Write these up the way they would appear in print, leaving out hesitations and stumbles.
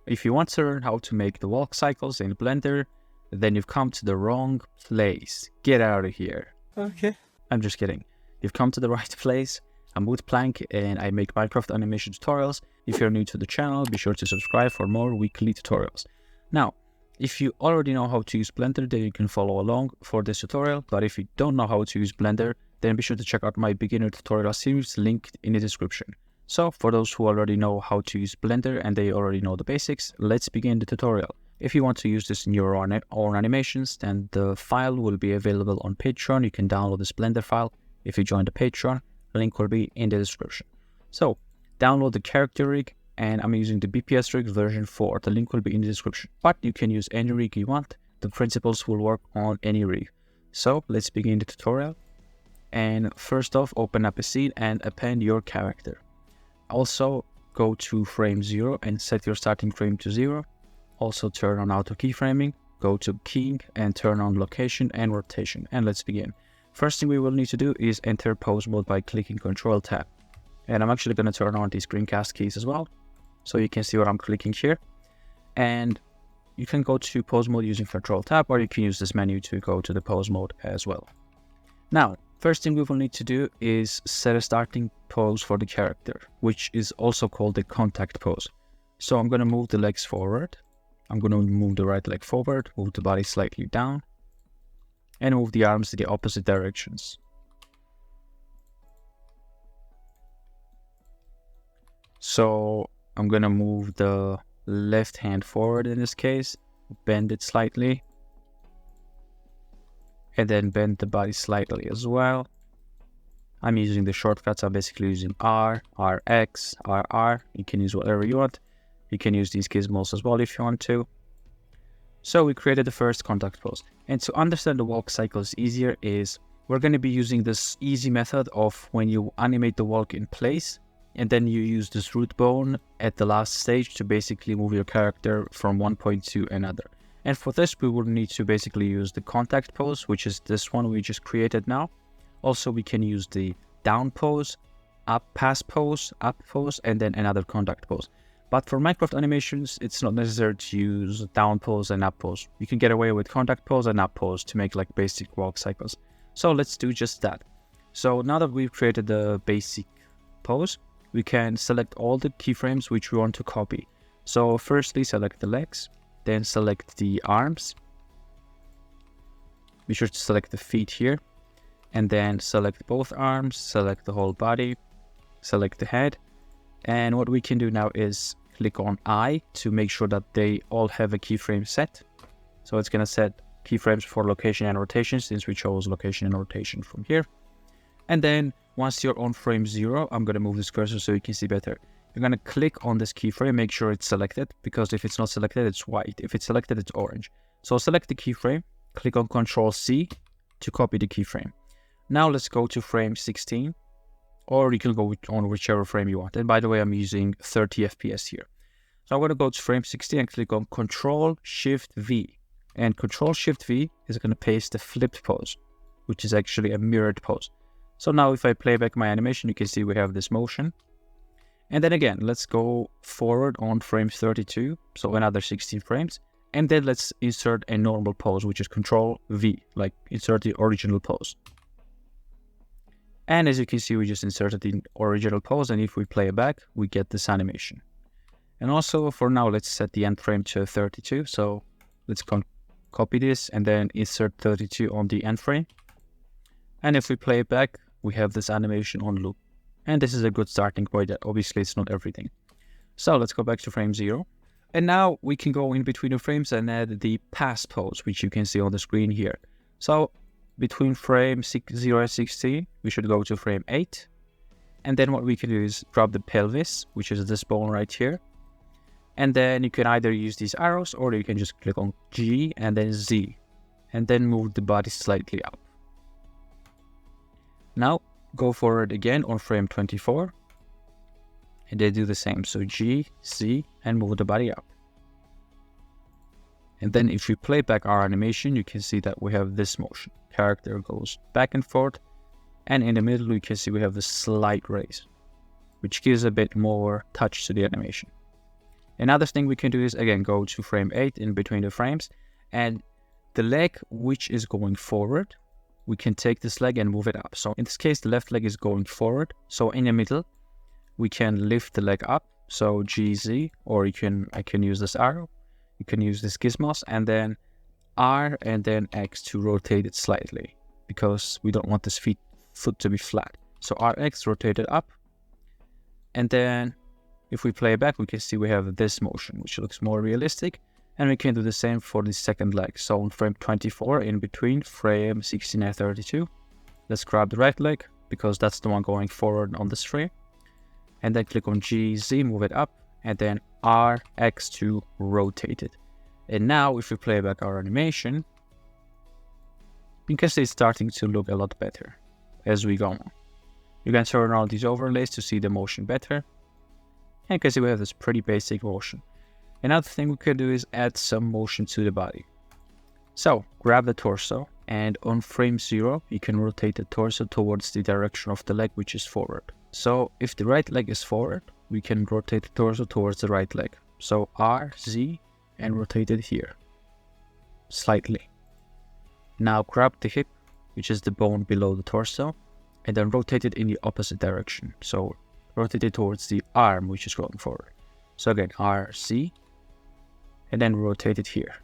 if you want to learn how to make the walk cycles in Blender, then you've come to the wrong place. Get out of here. Okay. I'm just kidding. You've come to the right place. I'm Wood Plank and I make Minecraft animation tutorials. If you're new to the channel, be sure to subscribe for more weekly tutorials. Now, if you already know how to use Blender, then you can follow along for this tutorial. But if you don't know how to use Blender, then be sure to check out my beginner tutorial series linked in the description. So for those who already know how to use Blender and they already know the basics, let's begin the tutorial. If you want to use this in your own animations, then the file will be available on Patreon. You can download this Blender file if you join the Patreon. Link will be in the description. So download the character rig, and I'm using the BPS rig version 4. The link will be in the description, but you can use any rig you want. The principles will work on any rig. So let's begin the tutorial. And first off, open up a scene and append your character. Also go to frame 0 and set your starting frame to 0. Also turn on auto keyframing, go to keying and turn on location and rotation. And let's begin. First thing we will need to do is enter pose mode by clicking Control Tab. And I'm actually going to turn on these screencast keys as well, so you can see what I'm clicking here. And you can go to pose mode using Control Tab, or you can use this menu to go to the pose mode as well. Now, first thing we will need to do is set a starting pose for the character, which is also called the contact pose. So I'm going to move the legs forward. I'm going to move the right leg forward, move the body slightly down, and move the arms in the opposite directions. So I'm going to move the left hand forward in this case, bend it slightly, and then bend the body slightly as well. I'm using the shortcuts. I'm basically using R, RX, RR. You can use whatever you want. You can use these gizmos as well if you want to. So we created the first contact pose. And to understand the walk cycles easier is we're going to be using this easy method of when you animate the walk in place, and then you use this root bone at the last stage to basically move your character from one point to another. And for this, we will need to basically use the contact pose, which is this one we just created now. Also, we can use the down pose, up pass pose, up pose, and then another contact pose. But for Minecraft animations, it's not necessary to use down pose and up pose. You can get away with contact pose and up pose to make like basic walk cycles. So let's do just that. So now that we've created the basic pose, we can select all the keyframes which we want to copy. So firstly, select the legs, then select the arms. Be sure to select the feet here, and then select both arms, select the whole body, select the head. And what we can do now is click on I to make sure that they all have a keyframe set. So it's going to set keyframes for location and rotation, since we chose location and rotation from here. And then once you're on frame 0, I'm going to move this cursor so you can see better. You're going to click on this keyframe, make sure it's selected, because if it's not selected, it's white. If it's selected, it's orange. So select the keyframe, click on Ctrl C to copy the keyframe. Now let's go to frame 16, or you can go on whichever frame you want. And by the way, I'm using 30 FPS here. So I'm going to go to frame 16 and click on Ctrl Shift V. And Ctrl Shift V is going to paste the flipped pose, which is actually a mirrored pose. So now if I play back my animation, you can see we have this motion. And then again, let's go forward on frame 32, so another 16 frames. And then let's insert a normal pose, which is Ctrl V, like insert the original pose. And as you can see, we just inserted the original pose, and if we play it back, we get this animation. And also for now, let's set the end frame to 32. So let's copy this and then insert 32 on the end frame. And if we play it back, we have this animation on loop. And this is a good starting point. Obviously, it's not everything. So let's go back to frame 0. And now we can go in between the frames and add the pass pose, which you can see on the screen here. So between frame 0 and 16, we should go to frame 8. And then what we can do is drop the pelvis, which is this bone right here. And then you can either use these arrows, or you can just click on G and then Z, and then move the body slightly up. Now go forward again on frame 24, and they do the same. So G, Z, and move the body up. And then if we play back our animation, you can see that we have this motion. Character goes back and forth, and in the middle you can see we have this slight raise, which gives a bit more touch to the animation. Another thing we can do is again go to frame 8 in between the frames, and the leg which is going forward, we can take this leg and move it up. So in this case, the left leg is going forward. So in the middle, we can lift the leg up. So GZ, or I can use this arrow. You can use this gizmos, and then R and then X to rotate it slightly, because we don't want this foot to be flat. So RX, rotate it up. And then if we play back, we can see we have this motion, which looks more realistic. And we can do the same for the second leg. So on frame 24, in between frame 16 and 32, let's grab the right leg, because that's the one going forward on this frame. And then click on GZ, move it up, and then RX to rotate it. And now if we play back our animation, you can see it's starting to look a lot better as we go on. You can turn on these overlays to see the motion better. And you can see we have this pretty basic motion. Another thing we can do is add some motion to the body. So grab the torso, and on frame 0, you can rotate the torso towards the direction of the leg which is forward. So if the right leg is forward, we can rotate the torso towards the right leg. So RZ and rotate it here slightly. Now grab the hip, which is the bone below the torso, and then rotate it in the opposite direction. So rotate it towards the arm which is going forward. So again, RC, and then rotate it here.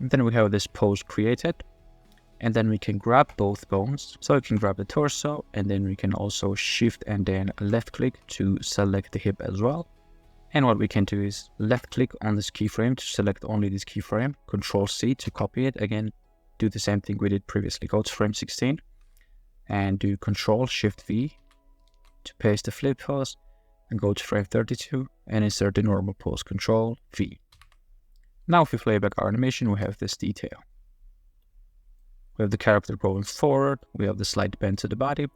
And then we have this pose created, and then we can grab both bones. So we can grab the torso, and then we can also shift and then left click to select the hip as well. And what we can do is left click on this keyframe to select only this keyframe, Control C to copy it. Again, do the same thing we did previously. Go to frame 16 and do Control Shift V to paste the flip pose, and go to frame 32 and insert the normal pose, Control V. Now if we play back our animation, we have this detail. We have the character going forward, we have the slight bend to the body,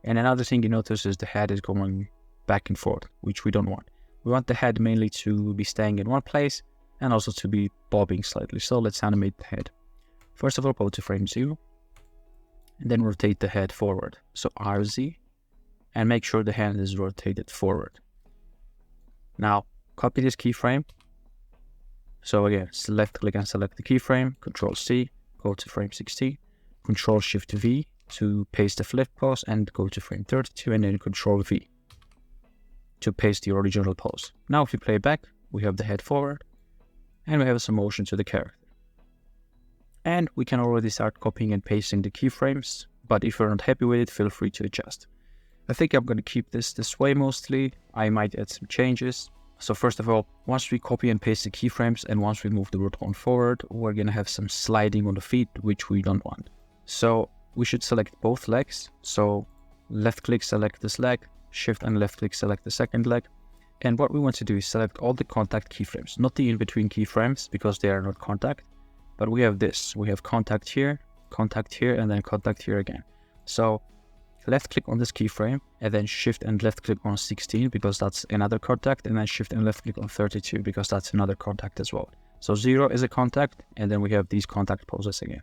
and another thing you notice is the head is going back and forth, which we don't want. We want the head mainly to be staying in one place and also to be bobbing slightly. So let's animate the head. First of all, go to frame 0 and then rotate the head forward. So RZ, and make sure the hand is rotated forward. Now copy this keyframe. So again, left click and select the keyframe, Control C, go to frame 16, Control Shift V to paste the flip pose, and go to frame 32 and then Control V to paste the original pose. Now if we play back, we have the head forward and we have some motion to the character. And we can already start copying and pasting the keyframes, but if you're not happy with it, feel free to adjust. I think I'm going to keep this way mostly. I might add some changes. So first of all, once we copy and paste the keyframes and once we move the root forward, we're going to have some sliding on the feet, which we don't want. So we should select both legs. So left click, select this leg, shift and left click, select the second leg. And what we want to do is select all the contact keyframes, not the in-between keyframes because they are not contact, but we have this. We have contact here, and then contact here again. So left click on this keyframe and then shift and left click on 16 because that's another contact, and then shift and left click on 32 because that's another contact as well. So 0 is a contact, and then we have these contact poses again.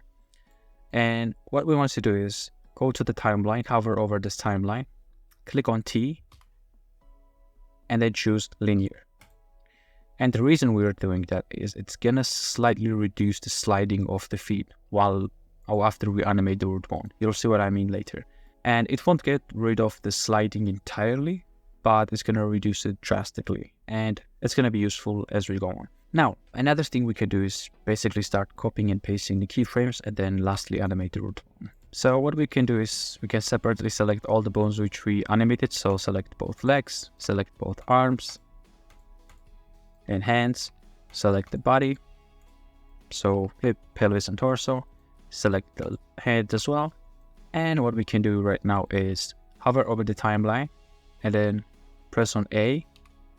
And what we want to do is go to the timeline, hover over this timeline, click on T, and then choose linear. And the reason we're doing that is it's gonna slightly reduce the sliding of the feet after we animate the root bone. You'll see what I mean later. And it won't get rid of the sliding entirely, but it's gonna reduce it drastically. And it's gonna be useful as we go on. Now, another thing we can do is basically start copying and pasting the keyframes and then lastly animate the root bone. So what we can do is we can separately select all the bones which we animated. So select both legs, select both arms and hands, select the body, so hip, pelvis and torso, select the head as well. And what we can do right now is hover over the timeline and then press on A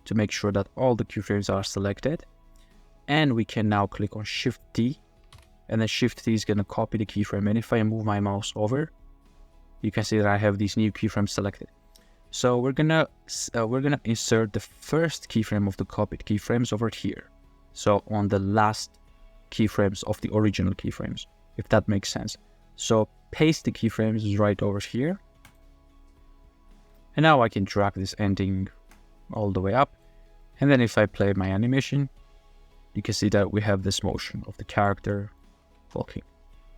to make sure that all the keyframes are selected. And we can now click on Shift D, and then Shift D is going to copy the keyframe. And if I move my mouse over, you can see that I have these new keyframes selected. So we're gonna insert the first keyframe of the copied keyframes over here. So on the last keyframes of the original keyframes, if that makes sense. So paste the keyframes right over here. And now I can drag this ending all the way up. And then if I play my animation, you can see that we have this motion of the character walking.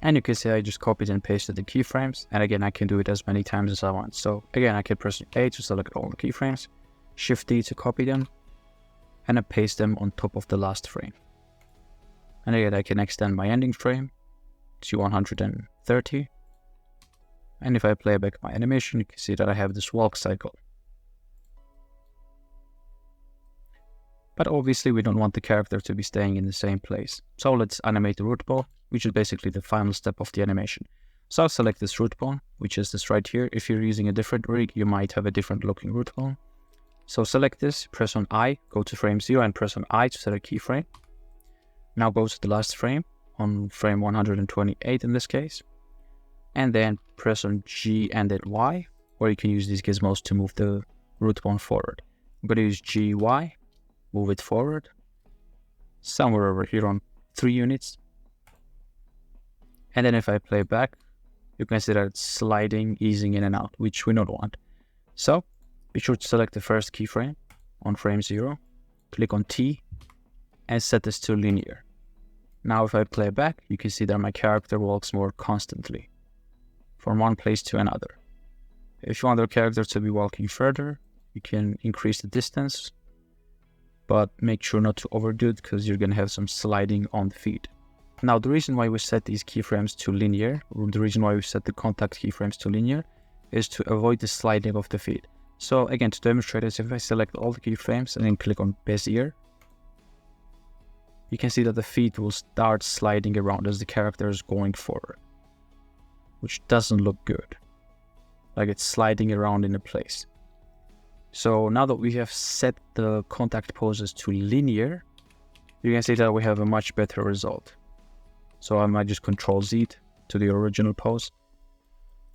And you can see I just copied and pasted the keyframes. And again, I can do it as many times as I want. So again, I can press A to select all the keyframes, Shift D to copy them, and I paste them on top of the last frame. And again, I can extend my ending frame to 130. And if I play back my animation, you can see that I have this walk cycle. But obviously we don't want the character to be staying in the same place. So let's animate the root ball, which is basically the final step of the animation. So I'll select this root ball, which is this right here. If you're using a different rig, you might have a different looking root ball. So select this, press on I, go to frame 0 and press on I to set a keyframe. Now go to the last frame, on frame 128 in this case. And then press on G and then Y, or you can use these gizmos to move the root ball forward. I'm going to use GY. Move it forward, somewhere over here on 3 units. And then if I play back, you can see that it's sliding, easing in and out, which we don't want. So be sure to select the first keyframe on frame 0, click on T, and set this to linear. Now if I play back, you can see that my character walks more constantly from one place to another. If you want the character to be walking further, you can increase the distance, but make sure not to overdo it because you're going to have some sliding on the feed. Now, the reason why we set these keyframes to linear, or the reason why we set the contact keyframes to linear, is to avoid the sliding of the feed. So again, to demonstrate this, if I select all the keyframes and then click on Bezier, you can see that the feed will start sliding around as the character is going forward, which doesn't look good. Like it's sliding around in a place. So now that we have set the contact poses to linear, you can see that we have a much better result. So I might just Control Z to the original pose,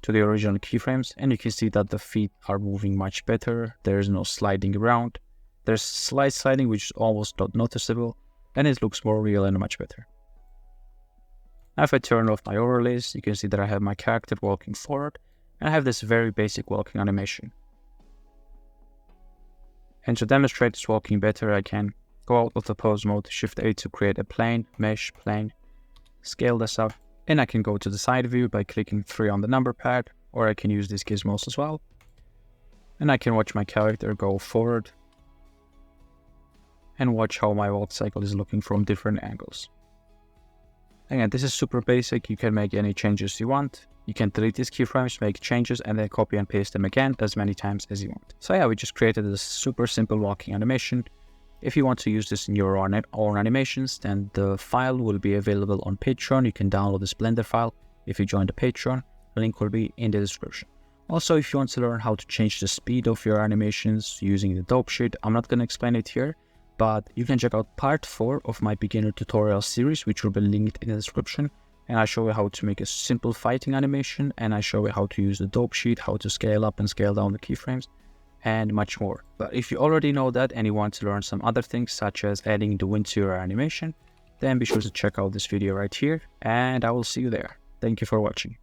to the original keyframes, and you can see that the feet are moving much better. There is no sliding around. There's slight sliding, which is almost not noticeable, and it looks more real and much better. Now if I turn off my overlays, you can see that I have my character walking forward, and I have this very basic walking animation. And to demonstrate this walking better, I can go out of the pose mode, Shift A to create a plane, mesh, plane, scale this up, and I can go to the side view by clicking 3 on the number pad, or I can use these gizmos as well. And I can watch my character go forward and watch how my walk cycle is looking from different angles. Again, this is super basic. You can make any changes you want. You can delete these keyframes, make changes, and then copy and paste them again as many times as you want. So yeah, we just created this super simple walking animation. If you want to use this in your own animations, then the file will be available on Patreon. You can download this Blender file if you join the Patreon. The link will be in the description. Also, if you want to learn how to change the speed of your animations using the dope sheet, I'm not going to explain it here, but you can check out part 4 of my beginner tutorial series, which will be linked in the description. And I show you how to make a simple fighting animation, and I show you how to use the dope sheet, how to scale up and scale down the keyframes, and much more. But if you already know that and you want to learn some other things, such as adding the wind to your animation, then be sure to check out this video right here, and I will see you there. Thank you for watching.